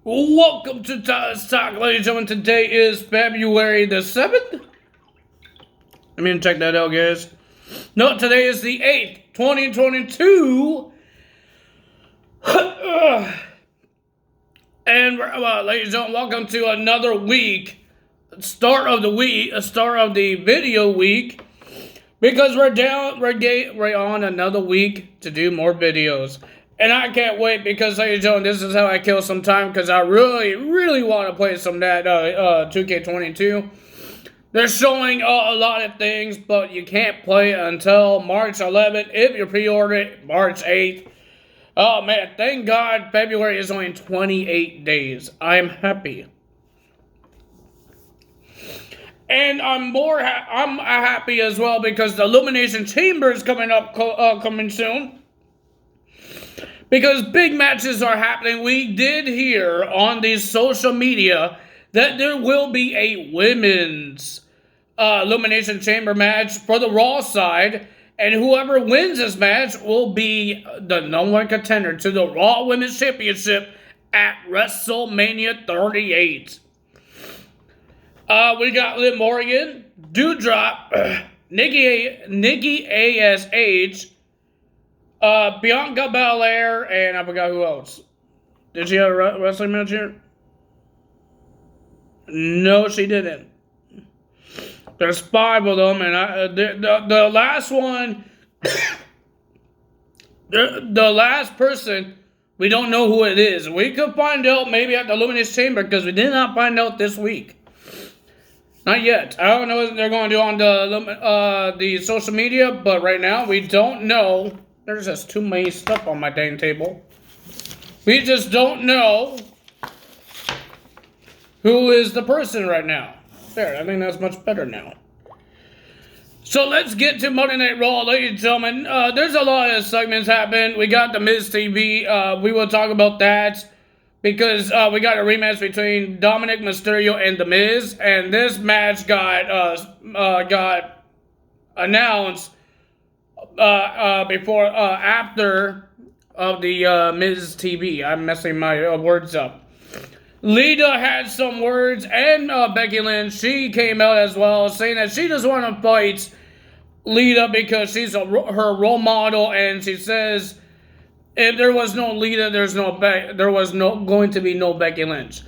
Welcome to Tyler's Talk, ladies and gentlemen. Today is February the 7th. Let me check that out, guys. No, today is the 8th, 2022. And, ladies and gentlemen, welcome to another week. Start of the video week. Because we're on another week to do more videos. And I can't wait because, ladies and gentlemen, this is how I kill some time because I really want to play some of that 2K22. They're showing a lot of things, but you can't play until March 11th if you pre-order it March 8th. Oh, man, thank God February is only 28 days. I'm happy. And I'm happy as well because the Elimination Chamber is coming soon. Because big matches are happening. We did hear on the social media that there will be a women's Elimination Chamber match for the Raw side. And whoever wins this match will be the #1 contender to the Raw Women's Championship at WrestleMania 38. We got Liv Morgan, Doudrop, Nikki ASH, Bianca Belair, and I forgot who else. Did she have a wrestling match here? No, she didn't. There's 5 of them, and the last one, the last person, we don't know who it is. We could find out maybe at the Elimination Chamber because we did not find out this week. Not yet. I don't know what they're going to do on the social media, but right now we don't know. There's just too many stuff on my dang table. We just don't know who is the person right now. There, I think that's much better now. So let's get to Monday Night Raw, ladies and gentlemen. There's a lot of segments happening. We got the Miz TV. We will talk about that because we got a rematch between Dominic Mysterio and The Miz, and this match got announced after of the Miz TV. I'm messing my words up. Lita had some words, and Becky Lynch, she came out as well, saying that she doesn't want to fight Lita because she's her role model, and she says if there was no Lita, there was going to be no Becky Lynch.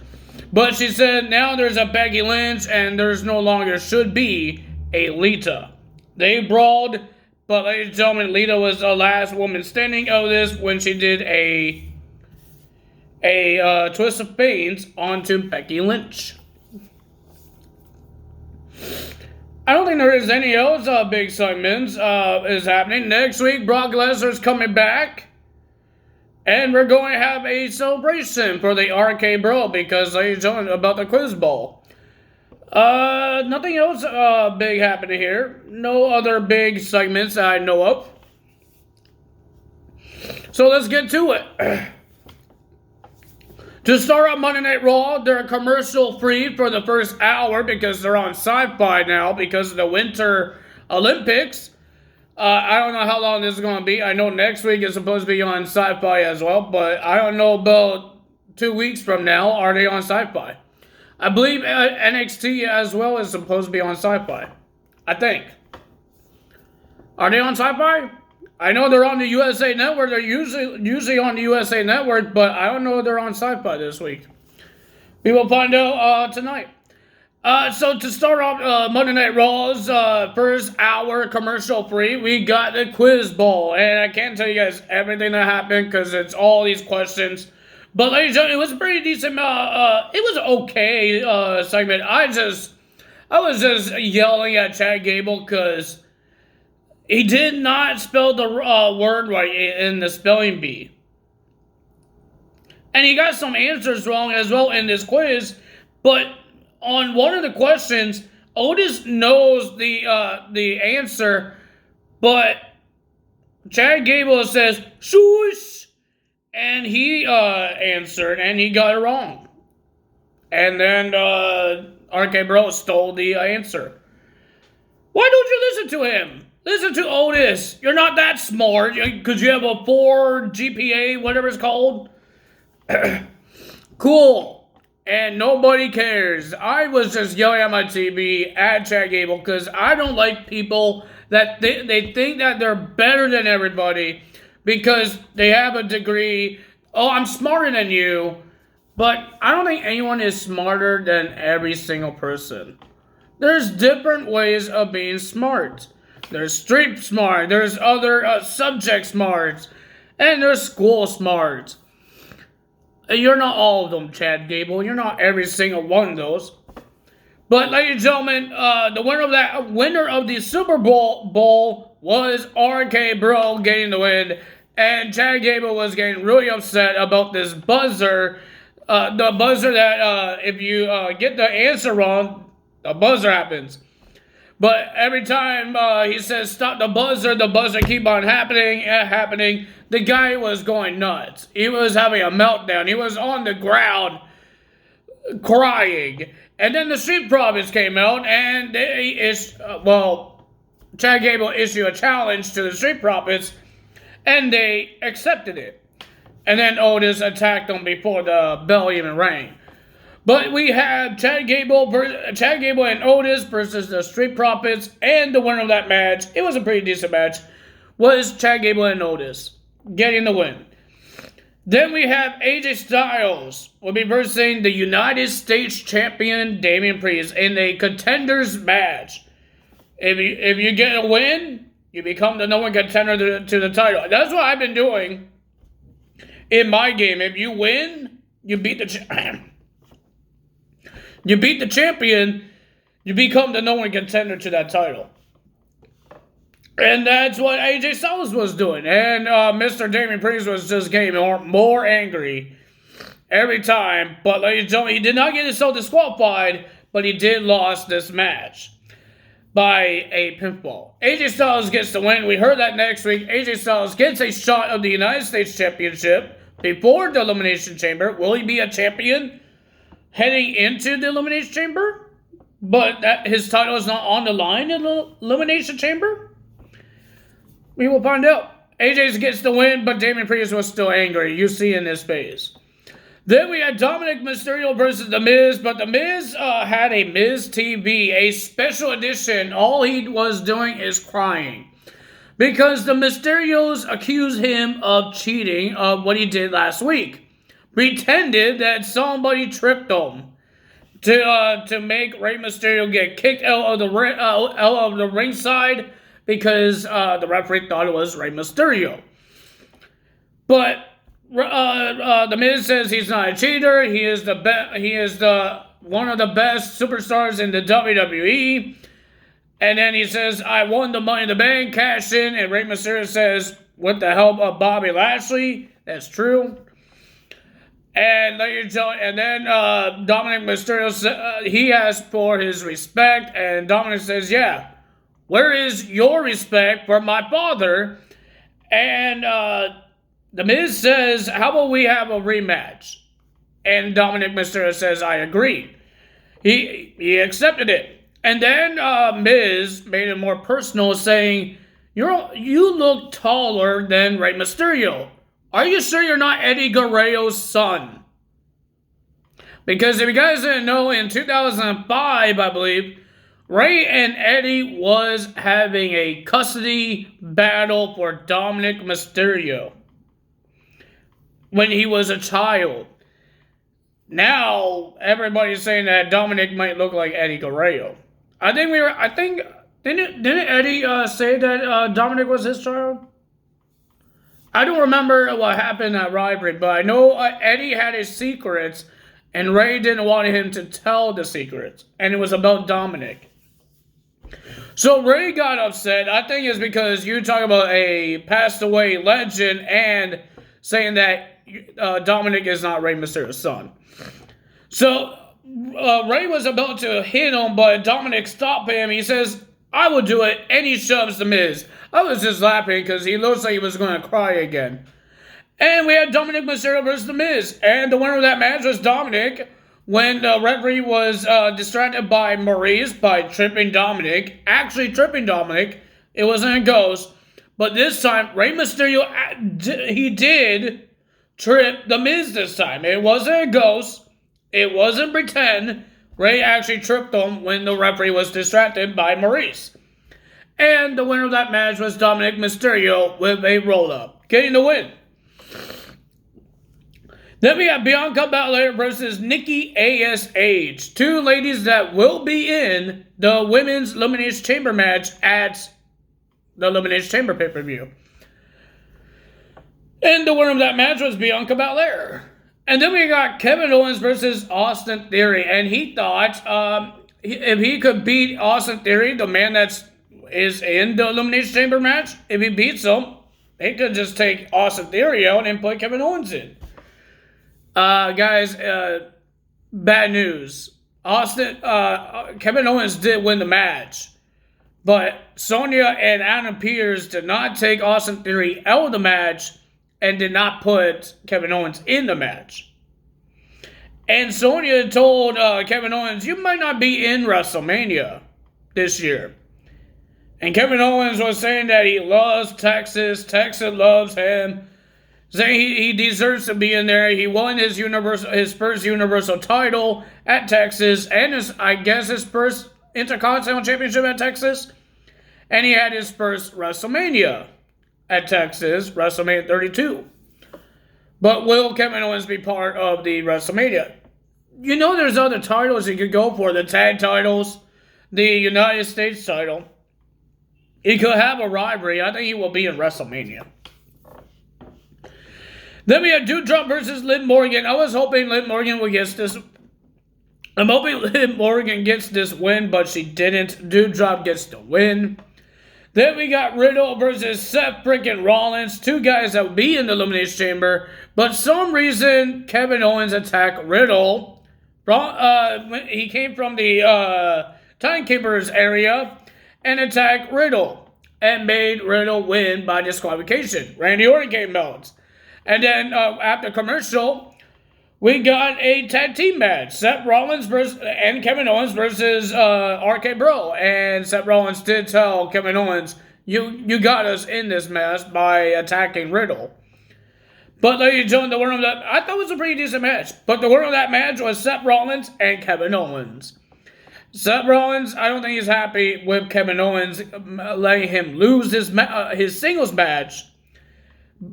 But she said now there's a Becky Lynch, and there's no longer should be a Lita. They brawled. But, ladies and gentlemen, Lita was the last woman standing of this when she did a twist of fate onto Becky Lynch. I don't think there is any else big segments is happening. Next week, Brock Lesnar's coming back. And we're going to have a celebration for the RK Bro because, ladies and gentlemen, about the Quiz Bowl. Nothing else big happening here. No other big segments that I know of. So let's get to it. To start out Monday Night Raw, they're commercial free for the first hour because they're on Sci-Fi now because of the Winter Olympics. I don't know how long this is going to be. I know next week is supposed to be on Sci-Fi as well, but I don't know about 2 weeks from now. Are they on Sci-Fi? I believe NXT as well is supposed to be on Sci-Fi. I think. Are they on Sci-Fi? I know they're on the USA Network. They're usually on the USA Network, but I don't know if they're on Sci-Fi this week. We will find out tonight. So to start off Monday Night Raw's first hour commercial free, we got the Quiz Bowl. And I can't tell you guys everything that happened because it's all these questions. But ladies and gentlemen, it was a pretty decent. It was okay segment. I was just yelling at Chad Gable because he did not spell the word right in the spelling bee, and he got some answers wrong as well in this quiz. But on one of the questions, Otis knows the answer, but Chad Gable says "shush." And he answered, and he got it wrong. And then RK Bro stole the answer. Why don't you listen to him? Listen to Otis. You're not that smart because you have a 4 GPA, whatever it's called. Cool. And nobody cares. I was just yelling at my TV at Chad Gable because I don't like people that they think that they're better than everybody because they have a degree. Oh, I'm smarter than you. But I don't think anyone is smarter than every single person. There's different ways of being smart. There's street smart, there's other subject smarts, and there's school smarts. You're not all of them, Chad Gable. You're not every single one of those. But, ladies and gentlemen, the winner of the Super Bowl was RK Bro getting the win. And Chad Gable was getting really upset about this buzzer. The buzzer that if you get the answer wrong, the buzzer happens. But every time he says stop the buzzer keep on happening. The guy was going nuts. He was having a meltdown. He was on the ground crying. And then the Street Profits came out and Chad Gable issued a challenge to the Street Profits and they accepted it. And then Otis attacked them before the bell even rang. But we have Chad Gable and Otis versus the Street Profits, and the winner of that match, it was a pretty decent match, was Chad Gable and Otis getting the win. Then we have AJ Styles will be versing the United States champion Damian Priest in a contenders match. If you get a win, you become the number one contender to the title. That's what I've been doing in my game. If you win, you beat the champion. You beat the champion, you become the number one contender to that title. And that's what AJ Styles was doing. And Mr. Damian Priest was just getting more angry every time. But ladies and gentlemen, he did not get himself disqualified, but he did lose this match by a pinfall. AJ Styles gets the win. We heard that next week. AJ Styles gets a shot of the United States Championship before the Elimination Chamber. Will he be a champion heading into the Elimination Chamber? But his title is not on the line in the Elimination Chamber? We will find out. AJ gets the win, but Damian Priest was still angry. You see in his face. Then we had Dominic Mysterio versus The Miz, but The Miz had a Miz TV, a special edition. All he was doing is crying. Because the Mysterios accused him of cheating of what he did last week. Pretended that somebody tripped him to make Rey Mysterio get kicked out of the ringside because the referee thought it was Rey Mysterio. But the Miz says he's not a cheater. He is one of the best superstars in the WWE. And then he says, "I won the Money in the Bank, cash in." And Rey Mysterio says, "With the help of Bobby Lashley." That's true. And then Dominic Mysterio, he asked for his respect, and Dominic says, "Yeah, where is your respect for my father?" And The Miz says, "How about we have a rematch?" And Dominic Mysterio says, "I agree." He accepted it. And then Miz made it more personal, saying, You look taller than Rey Mysterio. Are you sure you're not Eddie Guerrero's son?" Because if you guys didn't know, in 2005, I believe, Rey and Eddie was having a custody battle for Dominic Mysterio when he was a child. Now, everybody's saying that Dominic might look like Eddie Guerrero. Didn't Eddie say that Dominic was his child? I don't remember what happened at rivalry, but I know Eddie had his secrets, and Rey didn't want him to tell the secrets, and it was about Dominic. So Rey got upset. I think it's because you talk about a passed away legend and saying that Dominic is not Rey Mysterio's son. So Rey was about to hit him, but Dominic stopped him. He says, "I will do it," and he shoves The Miz. I was just laughing because he looks like he was going to cry again. And we had Dominic Mysterio versus The Miz. And the winner of that match was Dominic when the referee was distracted by Maurice by tripping Dominic. Actually tripping Dominic. It wasn't a ghost. But this time, Rey Mysterio, he did tripped The Miz this time. It wasn't a ghost. It wasn't pretend. Ray actually tripped him when the referee was distracted by Maurice. And the winner of that match was Dominic Mysterio with a roll-up, getting the win. Then we have Bianca Belair versus Nikki A.S.H. Two ladies that will be in the Women's Elimination Chamber match at the Elimination Chamber pay-per-view. And the winner of that match was Bianca Belair. And then we got Kevin Owens versus Austin Theory. And he thought if he could beat Austin Theory, the man that is in the Elimination Chamber match, if he beats him, he could just take Austin Theory out and put Kevin Owens in. Guys, bad news. Kevin Owens did win the match. But Sonya and Adam Pearce did not take Austin Theory out of the match and did not put Kevin Owens in the match. And Sonya told Kevin Owens, you might not be in WrestleMania this year. And Kevin Owens was saying that he loves Texas. Texas loves him. Saying he deserves to be in there. He won his first Universal title at Texas. And his first Intercontinental Championship at Texas. And he had his first WrestleMania at Texas, WrestleMania 32. But will Kevin Owens be part of the WrestleMania? You know there's other titles he could go for. The tag titles, the United States title. He could have a rivalry. I think he will be in WrestleMania. Then we have Doudrop versus Liv Morgan. I was hoping Liv Morgan would get this. I'm hoping Liv Morgan gets this win, but she didn't. Doudrop gets the win. Then we got Riddle versus Seth freaking Rollins. Two guys that will be in the Elimination Chamber. But some reason, Kevin Owens attacked Riddle. He came from the Timekeepers area and attacked Riddle. And made Riddle win by disqualification. Randy Orton came out. And then after commercial, we got a tag team match. Seth Rollins and Kevin Owens versus RK Bro. And Seth Rollins did tell Kevin Owens, you got us in this mess by attacking Riddle. But ladies and gentlemen, the winner of that, I thought it was a pretty decent match. But the winner of that match was Seth Rollins and Kevin Owens. Seth Rollins, I don't think he's happy with Kevin Owens letting him lose his singles match.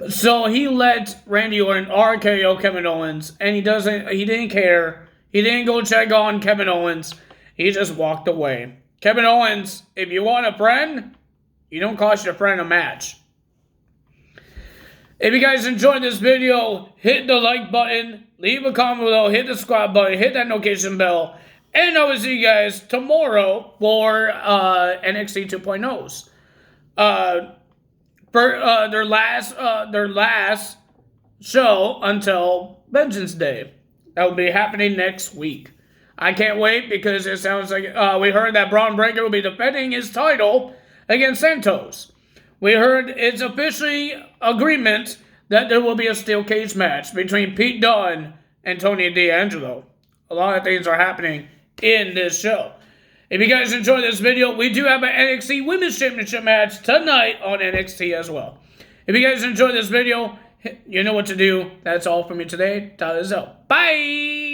So he let Randy Orton RKO Kevin Owens, and he didn't care. He didn't go check on Kevin Owens. He just walked away. Kevin Owens, if you want a friend, you don't cost your friend a match. If you guys enjoyed this video, hit the like button, leave a comment below, hit the subscribe button, hit that notification bell, and I will see you guys tomorrow for NXT 2.0's. For their last show until Vengeance Day. That will be happening next week. I can't wait because it sounds like we heard that Braun Breaker will be defending his title against Santos. We heard it's officially agreement that there will be a steel cage match between Pete Dunne and Tony D'Angelo. A lot of things are happening in this show. If you guys enjoyed this video, we do have an NXT Women's Championship match tonight on NXT as well. If you guys enjoyed this video, you know what to do. That's all from me today. Tyler's out. Bye!